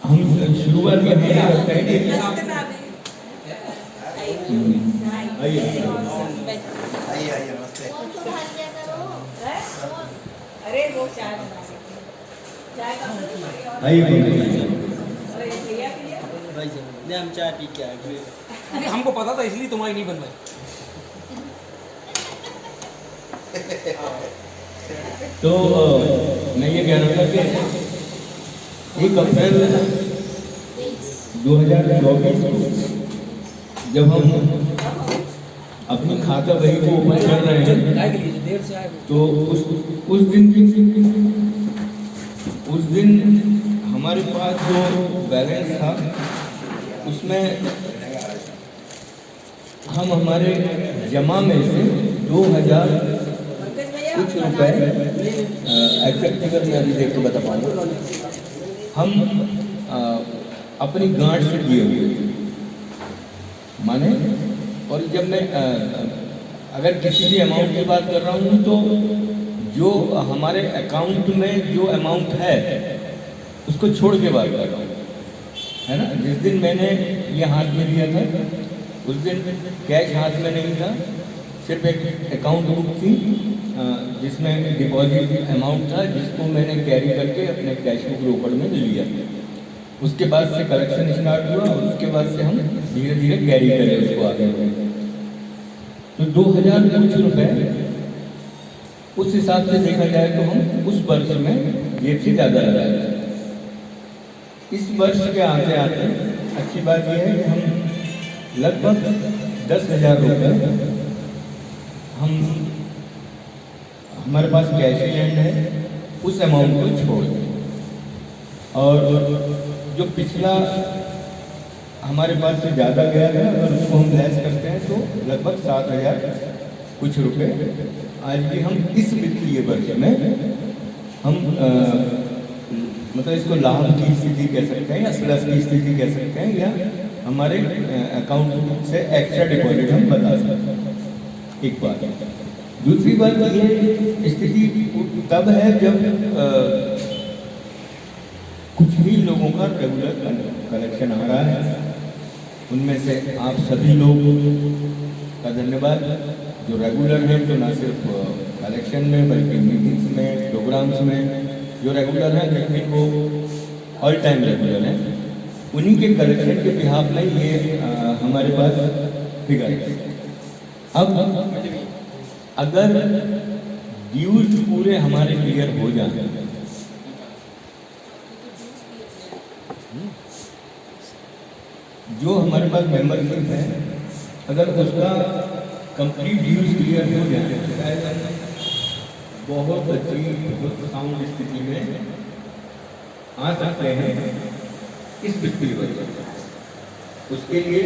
हम शुरुआत में आइए आइए नमस्ते। अरे वो चाय भाई ने हम चाय पी के आए। नहीं, हमको पता था इसलिए तुम्हारी नहीं बनवाई। तो मैं ये कह रहा था कि 1 अप्रैल 2024 को जब हम अपनी खाता बही को ओपन कर रहे हैं देर से आए तो उस दिन हमारे पास जो बैलेंस था उसमें हम हमारे जमा में से 2000 कुछ रुपए एग्जैक्ट फिगर में अभी देख के बता पाऊंगा हम अपनी गांठ से दिए हुए माने। और जब मैं अगर किसी भी अमाउंट की बात कर रहा हूँ तो जो हमारे अकाउंट में जो अमाउंट है उसको छोड़ के बात कर रहा हूँ, है ना। जिस दिन मैंने ये हाथ में दिया था उस दिन कैश हाथ में नहीं था, सिर्फ एक अकाउंट बुक थी जिसमें डिपॉजिट अमाउंट था जिसको मैंने कैरी करके अपने कैश बुक रोकड़ में लिया। उसके बाद से कलेक्शन स्टार्ट हुआ और उसके बाद से हम धीरे धीरे कैरी करें उसको आगे। तो 2000 कुछ रुपए उस हिसाब से देखा जाए तो हम उस वर्ष में जेब से ज़्यादा लगाए। इस वर्ष के आते आते अच्छी बात यह है कि हम लगभग 10,000 रुपये हम हमारे पास कैश लैंड है उस अमाउंट को छोड़ दें। और जो पिछला हमारे पास से ज़्यादा गया है अगर उसको हम लेस करते हैं तो लगभग 7,000 कुछ रुपए आज भी हम इस वित्तीय वर्ष में हम मतलब इसको लाभ की स्थिति कह सकते हैं या प्लस की स्थिति कह सकते हैं या हमारे अकाउंट से एक्स्ट्रा डिपॉजिट हम बता सकते हैं। एक बात। दूसरी बात ये स्थिति तब है जब कुछ भी लोगों का रेगुलर कलेक्शन आ रहा है। उनमें से आप सभी लोग का धन्यवाद जो रेगुलर हैं, तो ना सिर्फ कलेक्शन में बल्कि मीटिंग्स में प्रोग्राम्स में जो रेगुलर हैं, लेकिन वो ऑल टाइम रेगुलर हैं। उन्हीं के कलेक्शन के बिहाफ में ये हमारे पास फिगर है। अब अगर ड्यूज पूरे हमारे क्लियर हो जाए जो हमारे पास मेंबरशिप है अगर उसका कंप्लीट ड्यूज क्लियर हो जाए बहुत अच्छी बहुत साउंड स्थिति में आ सकते हैं इस वित्तीय वर्ष। उसके लिए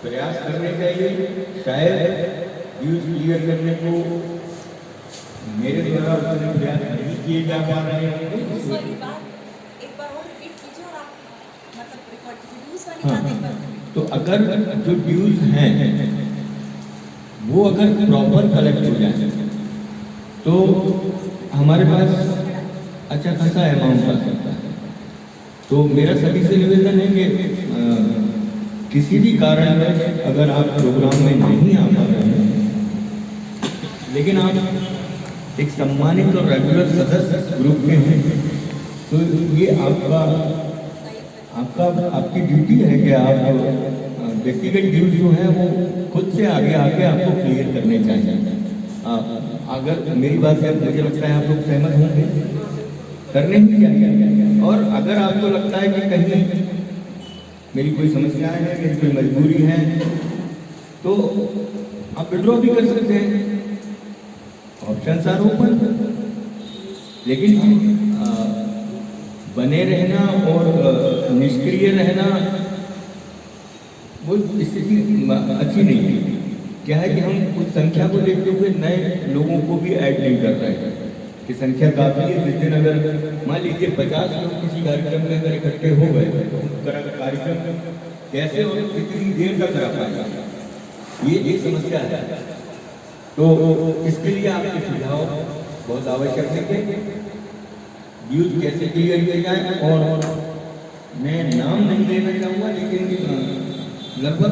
प्रयास करने चाहिए। शायद ड्यूज क्लियर करने को मेरे द्वारा उतने प्रयास नहीं किए जा पा रहे होंगे। तो अगर जो ड्यूज हैं वो अगर प्रॉपर कलेक्ट हो जाए तो हमारे पास अच्छा खासा अमाउंट आ सकता है। तो मेरा सभी से निवेदन है कि किसी भी कारण में अगर आप प्रोग्राम में नहीं आ पा रहे हैं लेकिन आप एक सम्मानित और रेगुलर सदस्य ग्रुप के हैं तो ये आपकी ड्यूटी है कि आप व्यक्तिगत ड्यूज जो है वो खुद से आगे आके आपको क्लियर करने चाहिए। अगर मेरी बात से मुझे लगता है आप लोग सहमत होंगे, करने ही चाहिए। और अगर आपको लगता है कि कहीं मेरी कोई समस्याएं हैं, मेरी कोई मजबूरी है तो आप विड्रॉ भी कर सकते हैं। Options are open. लेकिन बने रहना और निष्क्रिय रहना वो स्थिति अच्छी नहीं है। क्या है कि हम उस संख्या को देखते हुए नए लोगों को भी ऐड नहीं कर रहे हैं कि संख्या काफ़ी है। जिस दिन अगर मान लीजिए 50 लोग किसी कार्यक्रम में अगर इकट्ठे हो गए तो कार्यक्रम कैसे और कितनी देर तक करा पाएगा, ये एक समस्या है। तो इसके लिए आपके सुझाव बहुत आवश्यक है। ड्यूज कैसे क्लियर किए जाए। और मैं नाम नहीं लेना चाहूँगा, लेकिन लगभग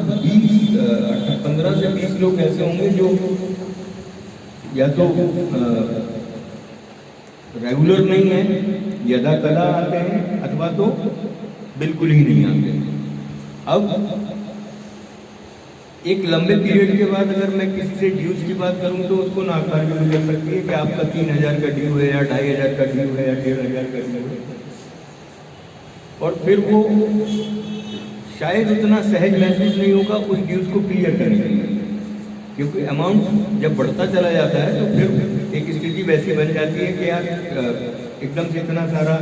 15 से 20 लोग ऐसे होंगे जो या तो रेगुलर नहीं है, यदा कदा आते हैं, अथवा तो बिल्कुल ही नहीं आते हैं। अब एक लंबे पीरियड के बाद अगर मैं किसी से ड्यूज की बात करूं तो उसको नाकार भी मिल सकती है कि आपका 3000 का ड्यू है या 2500 का ड्यू है या 1500 का ड्यू है, और फिर वो शायद उतना सहज महसूस नहीं होगा उस ड्यूज को क्लियर करने के लिए, क्योंकि अमाउंट जब बढ़ता चला जाता है तो फिर एक स्थिति वैसी बन जाती है कि यार एकदम से इतना सारा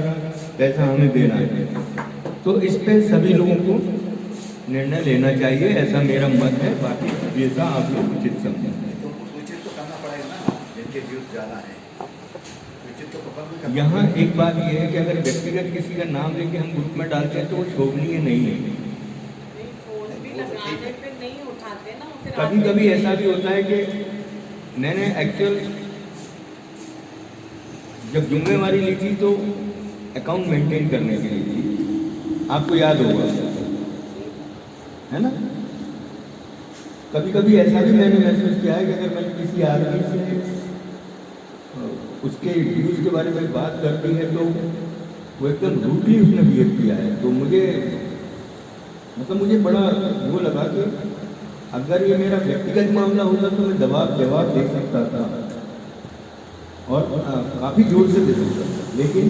पैसा हमें देना है। तो इस पे सभी लोगों को निर्णय लेना चाहिए, ऐसा मेरा मत है। बाकी जैसा आप लोग उचित समझें। तो सूचित तो करना पड़ेगा ना, जिनके व्यूज ज़्यादा है सूचित तो भी करना। यहाँ एक बात यह है कि अगर व्यक्तिगत किसी का नाम लेके हम ग्रुप में डालते हैं तो वो शोभनीय नहीं है। कभी कभी ऐसा भी होता है कि मैंने एक्चुअल जब जिम्मेवारी ली थी तो अकाउंट मेंटेन करने के लिए थी, आपको याद होगा, है ना। कभी कभी ऐसा भी मैंने महसूस किया है कि अगर मैंने किसी आदमी से उसके ड्यूज के बारे में बात कर दी है तो वो एकदम रूटली उसने बिहेव किया है, तो मुझे बड़ा वो लगा कि अगर ये मेरा व्यक्तिगत मामला होता तो मैं जवाब दे सकता था और काफ़ी जोर से दे सकता था, लेकिन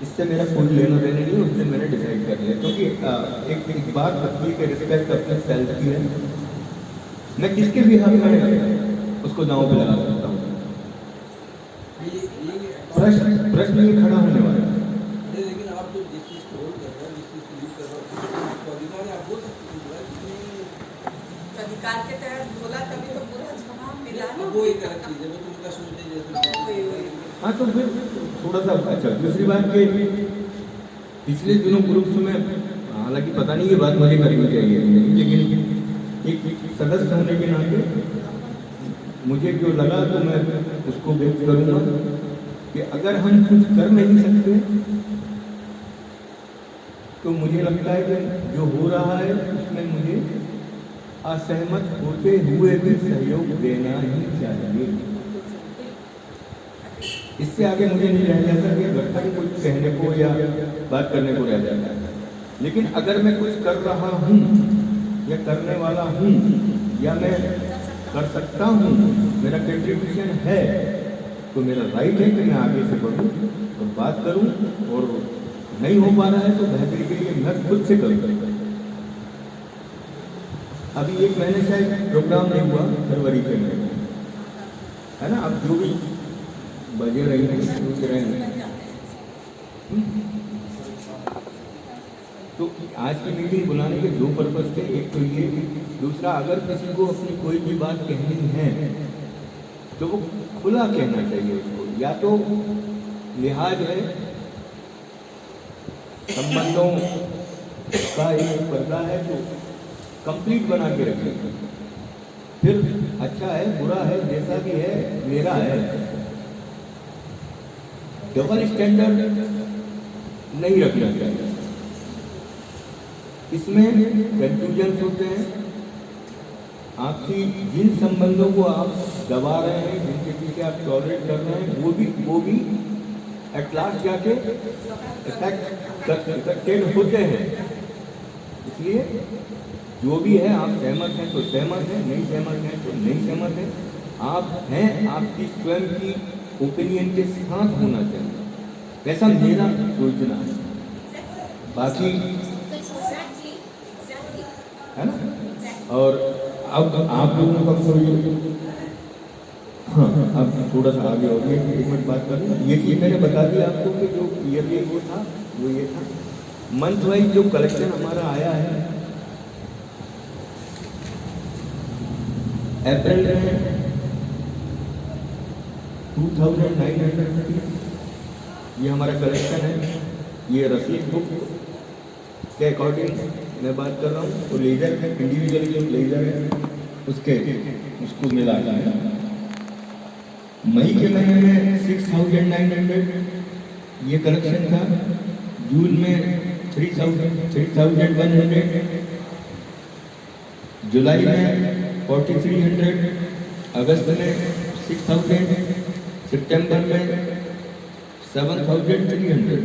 इससे मेरा कोई लेना देना नहीं, उससे मैंने डिसाइड कर लिया। क्योंकि एक बात बच्ची के रिस्पेक्ट अपने सेल्फ की है, मैं किसके भी हाथ में उसको दांव पे लगा सकता हूँ। प्रश्न ये खड़ा होने वाला है। लेकिन आप जो जिस चीज को होल्ड कर रहे हैं, जिस चीज को यूज कर रहे हैं, तो अधिकार है, आप बोल सकते हैं अधिकार के तहत बोला, तभी तो पूरा जवाब मिला ना। वो एक अलग चीज है, वो तुमका सुनते जैसे। हाँ, तो फिर थोड़ा सा अच्छा। दूसरी बात के पिछले दिनों ग्रुप्स में, हालांकि पता नहीं ये बात मुझे करनी चाहिए, लेकिन एक सदस्य होने के नाते मुझे जो लगा तो मैं उसको व्यक्त करूँगा कि अगर हम कुछ कर नहीं सकते तो मुझे लगता है कि जो हो रहा है उसमें मुझे असहमत होते हुए भी सहयोग देना ही चाहिए। इससे आगे मुझे नहीं रह जाता कि घर तक कुछ कहने को या बात करने को रह जाता है। लेकिन अगर मैं कुछ कर रहा हूँ या करने वाला हूँ या मैं कर सकता हूँ, मेरा कंट्रीब्यूशन है, तो मेरा राइट है कि मैं आगे से बढ़ूँ और बात करूँ, और नहीं हो पा रहा है तो बेहतरी के लिए मैं खुद से करूँ। अभी एक महीने शायद प्रोग्राम नहीं हुआ फरवरी के महीने, है ना। अब जो भी बजे रही हैं सोच रहे हैं, तो आज की मीटिंग बुलाने के दो पर्पज थे। एक तो ये, दूसरा अगर किसी को अपनी कोई भी बात कहनी है तो वो खुला कहना चाहिए उसको, या तो लिहाज है संबंधों का एक पर्दा है तो कंप्लीट बना के रखें, फिर अच्छा है बुरा है जैसा भी है मेरा है। डबल स्टैंडर्ड नहीं रखना चाहिए, इसमें कंफ्यूजन होते हैं। आपकी जिन संबंधों को आप दबा रहे हैं, जिनके पीछे आप टॉलरेट कर रहे हैं, वो भी एट लास्ट जाके इफेक्ट होते हैं। इसलिए जो भी है, आप सहमत हैं तो सहमत हैं, नहीं सहमत हैं तो नहीं सहमत हैं। आप हैं, आपकी स्वयं की ओपिनियन के साथ होना चाहिए, वैसा मेरा सोचना है। बाकी है ना। और अब आप लोगों का कोई, हाँ, अब थोड़ा सा आगे हो गया, एक मिनट बात कर लूँ। ये चीज़ मैंने बता दिया आपको कि जो ईयरली वो था वो ये था। मंथ वाइज जो कलेक्शन हमारा आया है, अप्रैल में 2950 ये हमारा कलेक्शन है। ये रसीद बुक के अकॉर्डिंग मैं बात कर रहा हूँ। तो लेजर है, इंडिविजुअल जो लेजर है उसको मिला है। मई के महीने में 6900, ये कलेक्शन था। जून में 3,100, जुलाई में 4,300, अगस्त में 6,000, सितंबर में 7,300,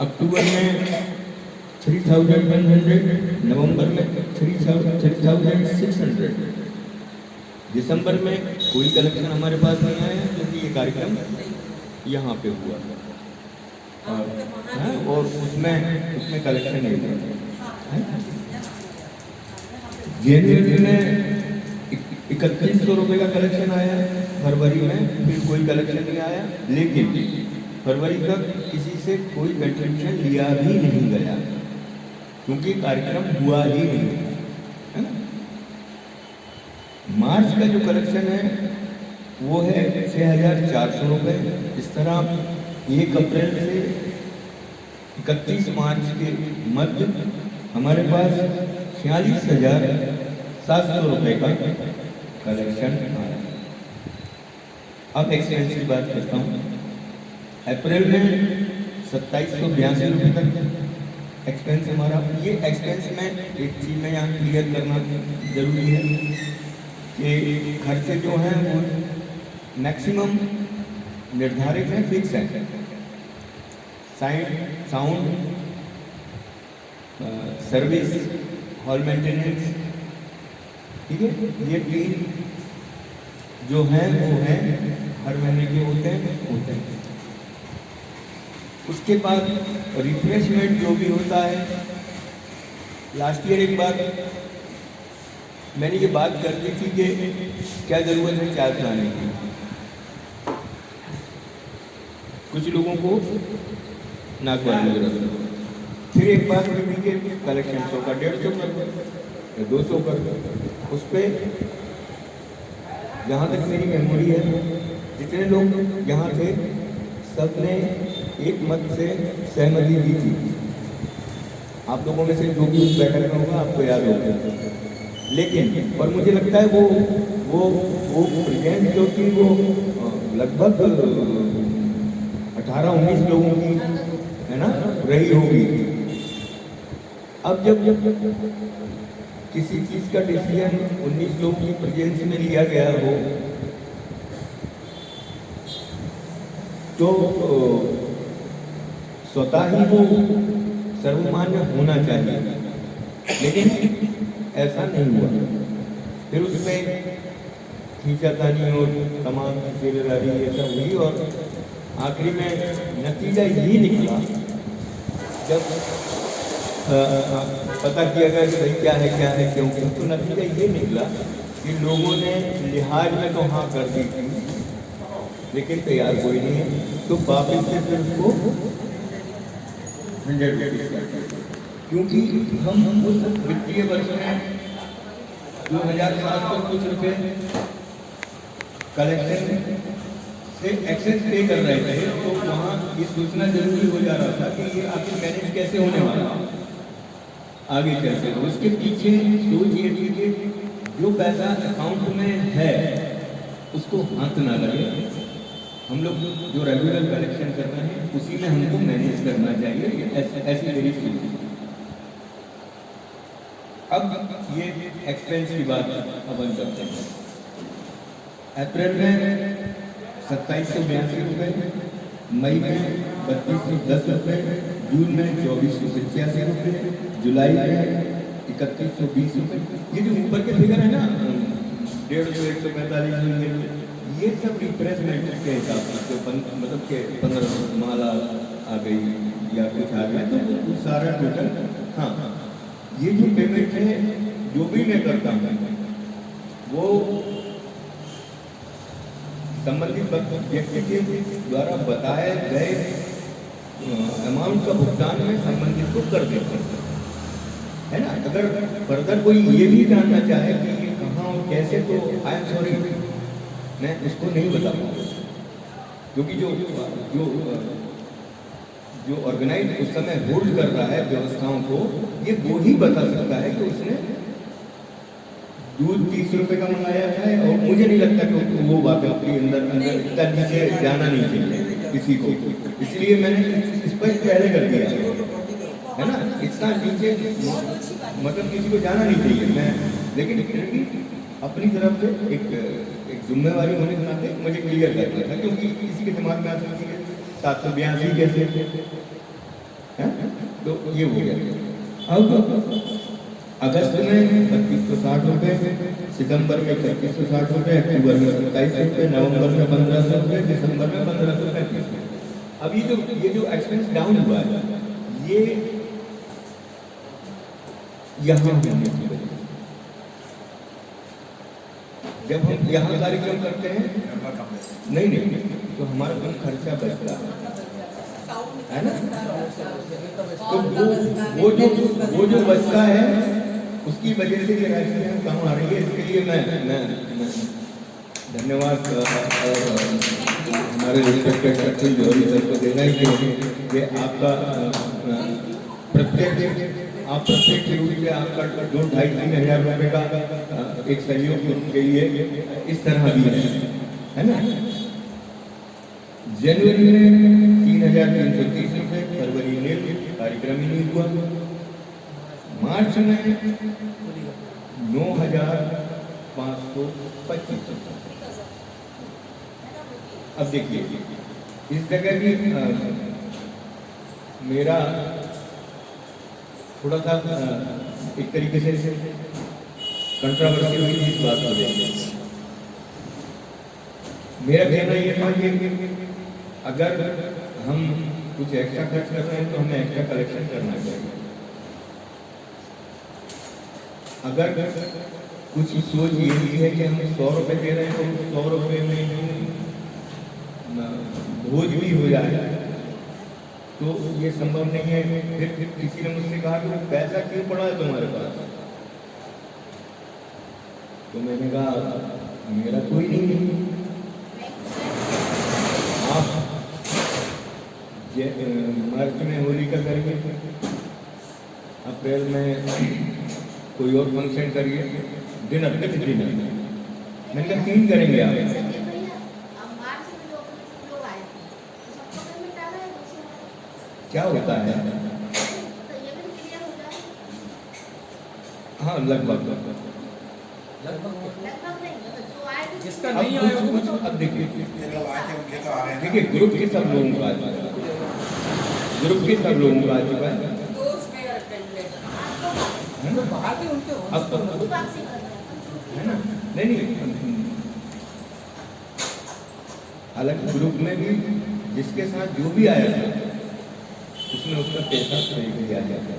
अक्टूबर में 3,100, नवंबर में 3,600, दिसंबर में कोई कलेक्शन हमारे पास नहीं आया क्योंकि ये कार्यक्रम यहाँ पे हुआ और उसमें कलेक्शन नहीं हुआ। जनवरी में 3100 रुपये का कलेक्शन आया, फरवरी में फिर कोई कलेक्शन नहीं आया, लेकिन फरवरी तक किसी से कोई कंट्रीब्यूशन लिया भी नहीं गया क्योंकि कार्यक्रम हुआ ही नहीं है। मार्च का जो कलेक्शन है वो है 6,400 रुपये। इस तरह 1 अप्रैल से 31 मार्च के मध्य हमारे पास 46,700 रुपये का कलेक्शन आया। अब एक्सपेंस की बात करता हूँ। अप्रैल में 2,782 रुपये तक एक्सपेंस हमारा। ये एक्सपेंस में एक चीज़ में यहाँ क्लियर करना जरूरी है कि खर्चे जो हैं वो मैक्सिमम निर्धारित हैं, फिक्स हैं। साउंड, सर्विस, हॉल मेंटेनेंस, ठीक है, ये 3 जो हैं वो हैं हर महीने के होते हैं। उसके बाद रिफ्रेशमेंट जो भी होता है, लास्ट ईयर एक बार मैंने ये बात कर दी थी कि क्या ज़रूरत है चाय पिलाने की। कुछ लोगों को नागवानी जरूरत है। फिर एक बात हुई थी कि कलेक्शन 100 का 150 कर या 200 कर। उस पर जहाँ तक मेरी मेमोरी है, जितने लोग यहाँ थे सबने एक मत से सहमति दी थी। आप लोगों में से जो भी उस बैठक में होगा आपको याद होगा। लेकिन और मुझे लगता है वो प्रेजेंट जो थी वो लगभग 18-19 लोगों की है ना रही होगी। अब जब किसी चीज़ का डिसीजन 19 लोगों की प्रेजेंस में लिया गया हो तो स्वतः ही वो सर्वमान्य होना चाहिए, लेकिन ऐसा नहीं हुआ। फिर उसमें खींचातानी और तमाम जिम्मेदारी ये सब हुई और आखिरी में नतीजा ये निकला, जब पता किया गया कि भाई क्या है क्यों, तो नतीजा ये निकला कि लोगों ने लिहाज में तो हाँ कर दी थी लेकिन तैयार कोई नहीं है, तो वापिस से फिर उसको 100 रुपीज़ कर, क्योंकि हम उस वित्तीय वर्ष में 2,700 कुछ रुपये कलेक्शन से एक्सेस पे कर रहे थे। तो वहाँ ये सोचना जरूरी हो जा रहा था कि ये आखिर मैनेज कैसे होने वाला आगे कैसे। उसके पीछे सोच ये थी कि जो पैसा अकाउंट में है उसको हाथ ना लगे, हम लोग जो रेगुलर कलेक्शन कर रहे हैं उसी में हमको मैनेज करना चाहिए, ऐसी मेरी सोच। अब ये एक्सपेंस की बात अपन करते हैं। अप्रैल में 2,782 रुपये, मई में 3,210 रुपये, जून में 2,487 रुपये, जुलाई में 3,120 रुपये। ये जो ऊपर के फिगर है ना 150, 145, ये सब रिफ्रेशमेंट के हिसाब से मतलब के 15 माला आ गई या कुछ आ गया तो सारा टोटल। हाँ, ये जो पेमेंट है जो भी मैं करता हूँ वो संबंधित व्यक्ति के द्वारा बताए गए अमाउंट का भुगतान में संबंधित को कर देते है ना। अगर फर्दर कोई ये भी जानना चाहे कि ये कहाँ और कैसे, तो आई एम सॉरी, मैं इसको नहीं बता पाऊँगा, क्योंकि जो ऑर्गेनाइज उस समय होल्ड कर रहा है व्यवस्थाओं को, ये वो ही बता सकता है कि उसने दूध 30 रुपये का मंगाया है और मुझे नहीं लगता कि वो वाकई अंदर इतना नीचे जाना नहीं चाहिए। किसी को, इसलिए मैंने स्पष्ट पहले कर दिया है ना। इतना नीचे मतलब किसी को जाना नहीं चाहिए। मैं लेकिन फिर भी अपनी तरफ से एक जिम्मेवारी होने के नाते मुझे क्लियर करना था, क्योंकि किसी के दिमाग में आता है 782 कैसे है, तो ये हो गया। अब अगस्त में 3260 रुपये, सितंबर में 3160 रुपये, अक्टूबर में 27 रुपये, नवंबर में 1500 रुपये, दिसंबर में 1535 रुपये। अब ये जो एक्सपेंस डाउन हुआ है ये यहाँ होने की वजह से। जब हम यहाँ कार्यक्रम करते हैं नहीं तो हमारा कम खर्चा बचता है ना, तो वो जो बचता है उसकी वजह से ये राशि कम आ रही है। इसके लिए मैं धन्यवाद हमारे रिस्पेक्टेड अखिल जौहरी सर को देना ही चाहिए कि आपका प्रत्येक रूप से आपका 2-2.5-3 हज़ार रुपये का एक सहयोग के लिए इस तरह भी है ना। जनवरी में 3,330 रुपये, फरवरी में कार्यक्रम ही नहीं हुआ, मार्च में 9,525 रुपये। अब देखिए इस जगह भी मेरा थोड़ा सा एक तरीके से कंट्रोवर्सी हुई इस बात को लेकर। मेरा कहना यह था कि अगर हम कुछ एक्स्ट्रा खर्च कर रहे हैं तो हमें एक्स्ट्रा कलेक्शन करना चाहिए। अगर कुछ सोच ये भी है कि हम 100 रुपये दे रहे हैं तो 100 रुपये में भोज भी हो जाए तो ये संभव नहीं है। फिर किसी ने मुझसे कहा कि पैसा क्यों पड़ा है तुम्हारे पास, तो मैंने कहा मेरा कोई नहीं है। आप मार्च में होली का करिए, अप्रैल में कोई और फंक्शन करिए, डिनर मैंने कहा 3 करेंगे आप। क्या होता है हाँ लगभग जिसका नहीं आया कुछ अब देखिए ग्रुप के सब लोगों का आ चुका है, ग्रुप के सब लोगों का आ चुका है। अब है ना नहीं हालांकि ग्रुप में भी जिसके साथ जो भी आया था उसने उसका पैसा खरीद लिया जाता है,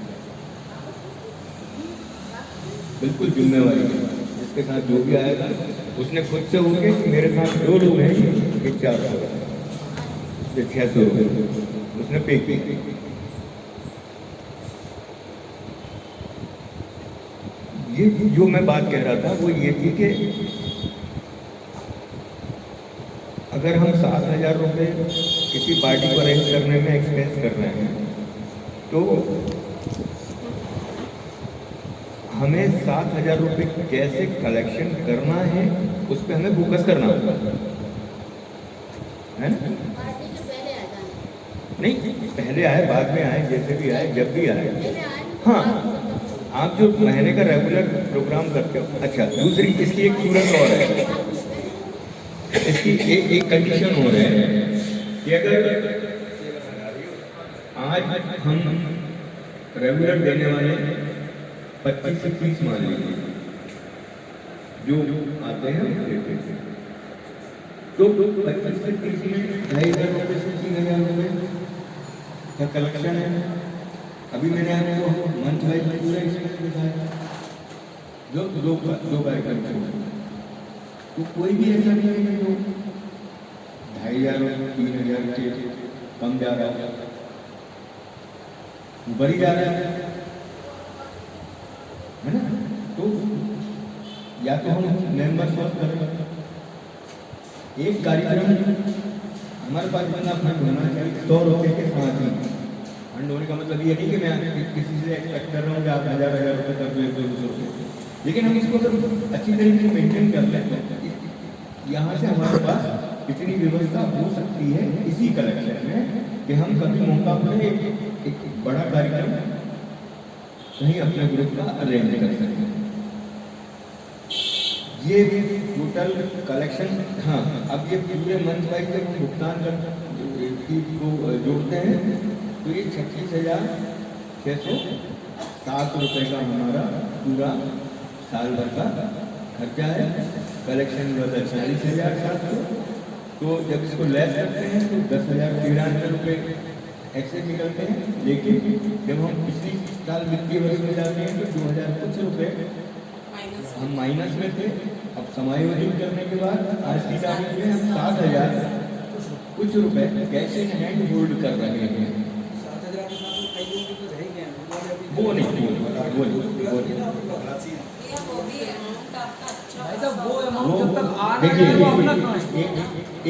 बिल्कुल जिम्मेवारी है। जिसके साथ जो भी आया था उसने खुद से होके मेरे साथ 2 लोग हैं ये 400 600 उसने पे की। ये जो मैं बात कह रहा था वो ये थी कि अगर हम 7,000 रुपये किसी पार्टी को अरेंज करने में एक्सपेंस कर रहे हैं तो हमें 7,000 रुपये कैसे कलेक्शन करना है उस पर हमें फोकस करना होगा, है ना। नहीं पहले आए बाद में आए जैसे भी आए जब भी आए। हाँ आप जो महीने का रेगुलर प्रोग्राम करते हो। अच्छा दूसरी इसकी एक सूरत और है, इसकी एक कंडीशन हो रही है कि अगर आज हम रेगुलर देने वाले 25 से 30 मान लीजिए जो आते हैं तो 25 से 30 में 2,500 रुपये से 3,000 रुपये का कलेक्शन है। अभी मैंने आपको मंथ वाइज पूरा एक्सपेंस दिखाया जो दो कार्यक्रम तो कोई भी ऐसा नहीं है जो 2,500 3,000 के कम जा रहा है, बढ़ी जा रहा है ना। तो या तो हम मेंबर स्वत करें, एक कार्यक्रम हमारे पास बंदा फंड होना चाहिए 100 रुपये के साथ ही। फंड होने का मतलब ये नहीं कि मैं किसी से एक्सपेक्ट कर रहा हूँ कि आप 1,000 रुपये कर दो 200 रुपये, लेकिन हम इसको अगर अच्छी तरीके से मेंटेन कर लें यहाँ से हमारे पास इतनी व्यवस्था हो सकती है इसी कलेक्शन में कि हम कभी मौका पर एक बड़ा कार्यक्रम कहीं अपने ग्रुप का अरेंज कर सकते हैं। ये टोटल कलेक्शन, हाँ अब ये पूरे मंथ वाइज जब हम भुगतान को जोड़ते हैं तो ये 36,607 रुपये का हमारा पूरा साल भर का खर्चा है। कलेक्शन हुआ था 40,700, तो जब इसको लेस करते हैं तो 10,093 रुपये ऐसे निकलते हैं। लेकिन जब हम पिछली साल वित्तीय वर्ष में जाते हैं तो 2,000 कुछ रुपये हम माइनस में थे। अब समायोजन करने के बाद आज की तारीख में हम 7,000 कुछ रुपए कैश इन हैंड होल्ड कर रहे हैं। 7,000 के साथ कई लोग तो रह गए हैं, वो नहीं ये वो भी अमाउंट आपका अच्छा भाई साहब वो खासा अमाउंट जब तक आ रहा देखिए है वो अपना कहाँ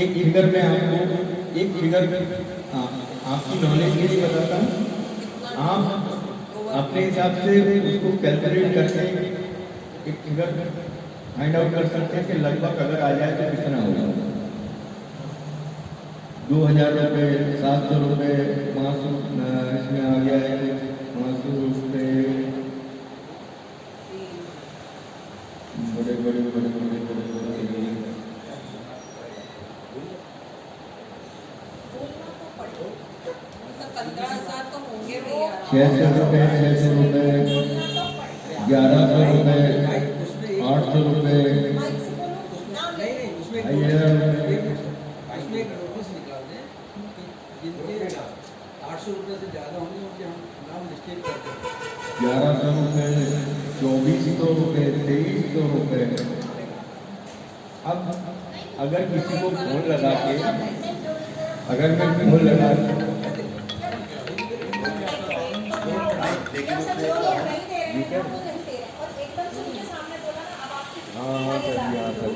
एक फिगर में आपको एक फिगर आपकी नॉलेज के लिए बताता हूँ। आप अपने हिसाब से उसको कैलकुलेट करके एक फिगर फाइंड आउट कर सकते हैं कि लगभग अगर आ जाए तो कितना होगा। 2,000 रुपये, 700 रुपये, 500 इसमें आ गया है 500 रुपये, बड़े बड़े बड़े बड़े बड़े बड़े 15,000 तो होंगे भैया। 600 रुपये, 600 रुपये, 1,100 रुपये, 800 रुपये, नहीं उसमें एक नोटिस निकाल दें कि जिनके 800 रुपये से ज़्यादा होंगे उनके हम नाम लिस्टेड करते हैं। 1,100 रुपये, 2,400 रुपये, 2,300 रुपये। अब अगर किसी को फोन लगा के, अगर मैं फोन लगा हाँ हाँ सर, हाँ सर।